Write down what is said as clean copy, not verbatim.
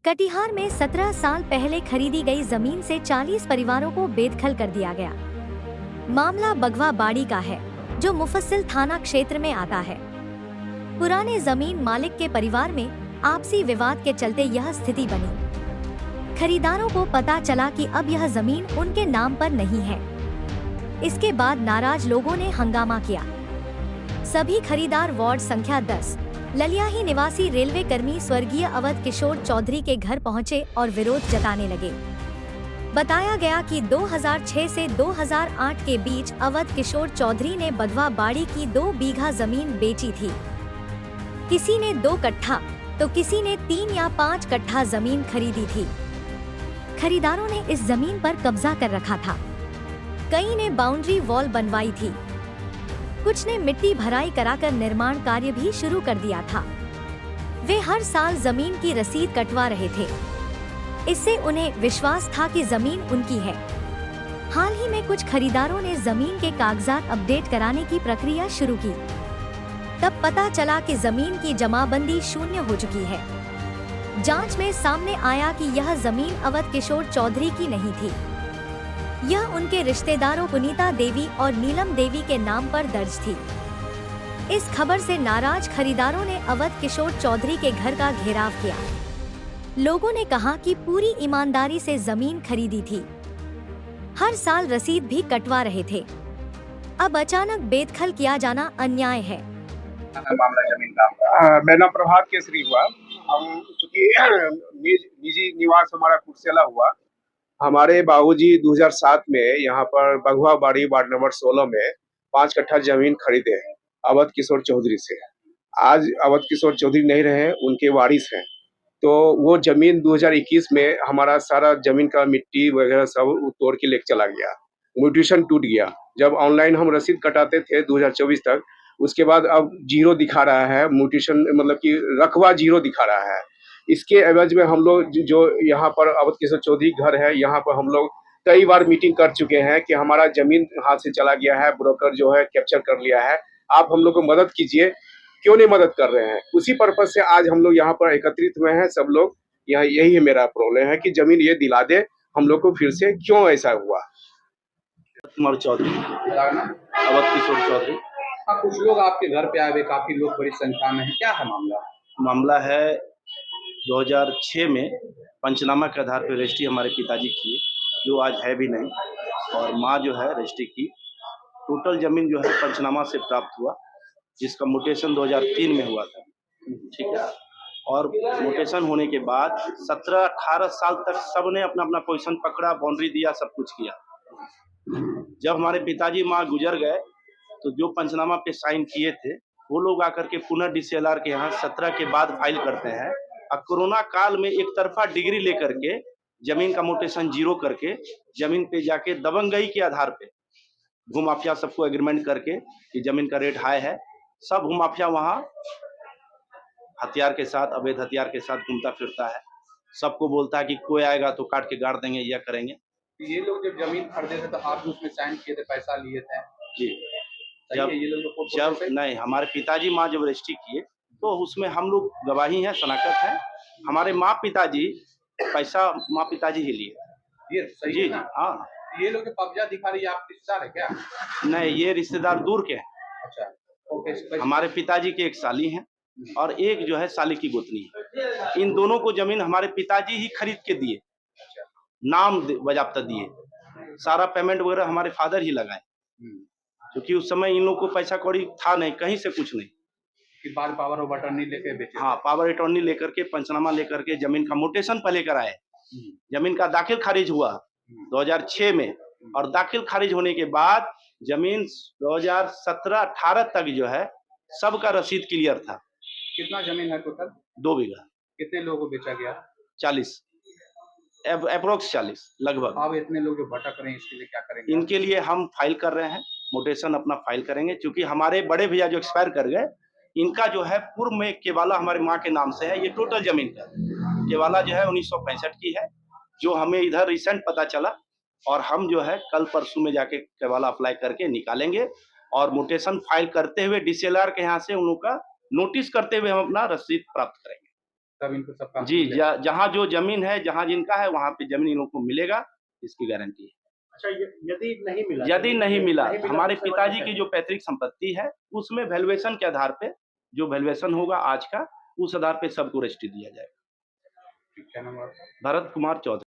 कटिहार में 17 साल पहले खरीदी गई जमीन से 40 परिवारों को बेदखल कर दिया गया। मामला बगवा बाड़ी का है, जो मुफस्सिल थाना क्षेत्र में आता है। पुराने जमीन मालिक के परिवार में आपसी विवाद के चलते यह स्थिति बनी। खरीदारों को पता चला कि अब यह जमीन उनके नाम पर नहीं है। इसके बाद नाराज लोगों ने हंगामा किया। सभी खरीदार वार्ड संख्या 10 ललियाही निवासी रेलवे कर्मी स्वर्गीय अवध किशोर चौधरी के घर पहुंचे और विरोध जताने लगे। बताया गया कि 2006 से 2008 के बीच अवध किशोर चौधरी ने बगवा बाड़ी की 2 बीघा जमीन बेची थी। किसी ने 2 कट्ठा तो किसी ने 3 या 5 कट्ठा जमीन खरीदी थी। खरीदारों ने इस जमीन पर कब्जा कर रखा था। कई ने बाउंड्री वॉल बनवाई थी। कुछ ने मिट्टी भराई कराकर निर्माण कार्य भी शुरू कर दिया था। वे हर साल जमीन की रसीद कटवा रहे थे। इससे उन्हें विश्वास था कि जमीन उनकी है। हाल ही में कुछ खरीदारों ने जमीन के कागजात अपडेट कराने की प्रक्रिया शुरू की। तब पता चला कि जमीन की जमाबंदी शून्य हो चुकी है। जांच में सामने आया कि यह जमीन अवध किशोर चौधरी की नहीं थी। यह उनके रिश्तेदारों पुनीता देवी और नीलम देवी के नाम पर दर्ज थी। इस खबर से नाराज खरीदारों ने अवध किशोर चौधरी के घर का घेराव किया। लोगों ने कहा कि पूरी ईमानदारी से जमीन खरीदी थी, हर साल रसीद भी कटवा रहे थे। अब अचानक बेदखल किया जाना अन्याय है। मामला जमीन का मेरा नाम प्रभात केसरी हुआ। हम चूंकि निजी निवास हमारा कुर्सेला हुआ। हमारे बाबूजी 2007 में यहाँ पर बगवा बाड़ी वार्ड नंबर 16 में 5 कट्ठा जमीन खरीदे हैं अवध किशोर चौधरी से। आज अवध किशोर चौधरी नहीं रहे, उनके वारिस हैं। तो वो जमीन 2021 में हमारा सारा जमीन का मिट्टी वगैरह सब तोड़ के लेके चला गया। म्यूटेशन टूट गया। जब ऑनलाइन हम रसीद कटाते थे 2024 तक, उसके बाद अब जीरो दिखा रहा है। म्यूटेशन मतलब कि रकबा जीरो दिखा रहा है। इसके एवज में हम लोग जो यहाँ पर अवध किशोर चौधरी घर है, यहाँ पर हम लोग कई बार मीटिंग कर चुके हैं कि हमारा जमीन हाथ से चला गया है, ब्रोकर जो है कैप्चर कर लिया है, आप हम लोग को मदद कीजिए। क्यों नहीं मदद कर रहे हैं? उसी पर्पज से आज हम लोग यहाँ पर एकत्रित हुए हैं सब लोग। यही है मेरा प्रॉब्लम है कि जमीन ये दिला दे हम लोग को फिर से। क्यों ऐसा हुआ? कुमार चौधरी, अवध किशोर चौधरी। हाँ, कुछ लोग आपके घर पे आए हुए, काफी लोग बड़ी संख्या में है। क्या है मामला? मामला है 2006 में पंचनामा के आधार पर रजिस्ट्री हमारे पिताजी किए, जो आज है भी नहीं, और माँ जो है रजिस्ट्री की। टोटल जमीन जो है पंचनामा से प्राप्त हुआ, जिसका म्यूटेशन 2003 में हुआ था। ठीक है। और म्यूटेशन होने के बाद 17-18 साल तक सबने अपना अपना पोजीशन पकड़ा, बाउंड्री दिया, सब कुछ किया। जब हमारे पिताजी माँ गुजर गए तो जो पंचनामा पे साइन किए थे वो लोग आकर के पुनः डीसीएलआर के यहाँ 17 के बाद फाइल करते हैं। और कोरोना काल में एक तरफा डिग्री लेकर के जमीन का म्यूटेशन जीरो करके जमीन पे जाके दबंगई के आधार पे भूमाफिया सबको एग्रीमेंट करके कि जमीन का रेट हाई है, सब भूमाफिया वहाँ हथियार के साथ, अवैध हथियार के साथ घूमता फिरता है। सबको बोलता है कि कोई आएगा तो काट के गाड़ देंगे, यह करेंगे। ये लोग जब जमीन खरीदे थे तो आप भी उसमें साइन किए थे, पैसा लिए थे? जी। जब नहीं, हमारे पिताजी माँ जब रजिस्ट्री किए तो उसमें हम लोग गवाही हैं, शनाख्त है। हमारे माँ पिताजी पैसा माँ पिताजी ही लिए। ये सही जी है जी, ना? हाँ। ये लोग कब्जा दिखा रही है, आप रिश्तेदार है क्या? नहीं, ये रिश्तेदार दूर के हैं। अच्छा, ओके। हमारे पिताजी के एक साली हैं और एक जो है साली की गोतनी है। इन दोनों को जमीन हमारे पिताजी ही खरीद के दिए, नाम बाजाप्ता दिए। सारा पेमेंट वगैरह हमारे फादर ही लगाए, क्योंकि उस समय इन लोग को पैसा कौड़ी था नहीं, कहीं से कुछ नहीं। कि पावर ऑफ अटर्नी लेके बेचे? हाँ, पावर अटर्नी लेकर के, पंचनामा लेकर के जमीन का म्यूटेशन पहले कराए। जमीन का दाखिल खारिज हुआ 2006 में, और दाखिल खारिज होने के बाद जमीन 2017-18 तक जो है सबका रसीद क्लियर था। कितना जमीन है टोटल? 2 बीघा। कितने लोगों को बेचा गया? 40, अप्रोक्स 40 लगभग। अब इतने लोग जो भटक रहे हैं, इसके लिए क्या करेंगे? इनके लिए हम फाइल कर रहे हैं, म्यूटेशन अपना फाइल करेंगे, क्योंकि हमारे बड़े भैया जो एक्सपायर कर गए, इनका जो है पूर्व में केवाला हमारी माँ के नाम से है। ये टोटल जमीन का केवाला जो है 1965 की है, जो हमें इधर रिसेंट पता चला, और हम जो है कल परसों में जाके केवाला अप्लाई करके निकालेंगे, और म्यूटेशन फाइल करते हुए डीसीएलआर के यहाँ से उन लोग का नोटिस करते हुए हम अपना रसीद प्राप्त करेंगे। तब इनको सबका हक जी, मिलेगा। जहाँ जो जमीन है, जहाँ जिनका है वहाँ पे जमीन इन लोगों को मिलेगा, इसकी गारंटी है। अच्छा, यदि नहीं मिला, यदि नहीं मिला, हमारे उसके बाद पिताजी क्या की करेंगे? जो पैतृक संपत्ति है, उसमें वैल्यूएशन के आधार पे, जो वैल्यूएशन होगा आज का, उस आधार पे सबको रजिस्ट्री दिया जाएगा। क्या नाम है आपका? भरत कुमार चौधरी।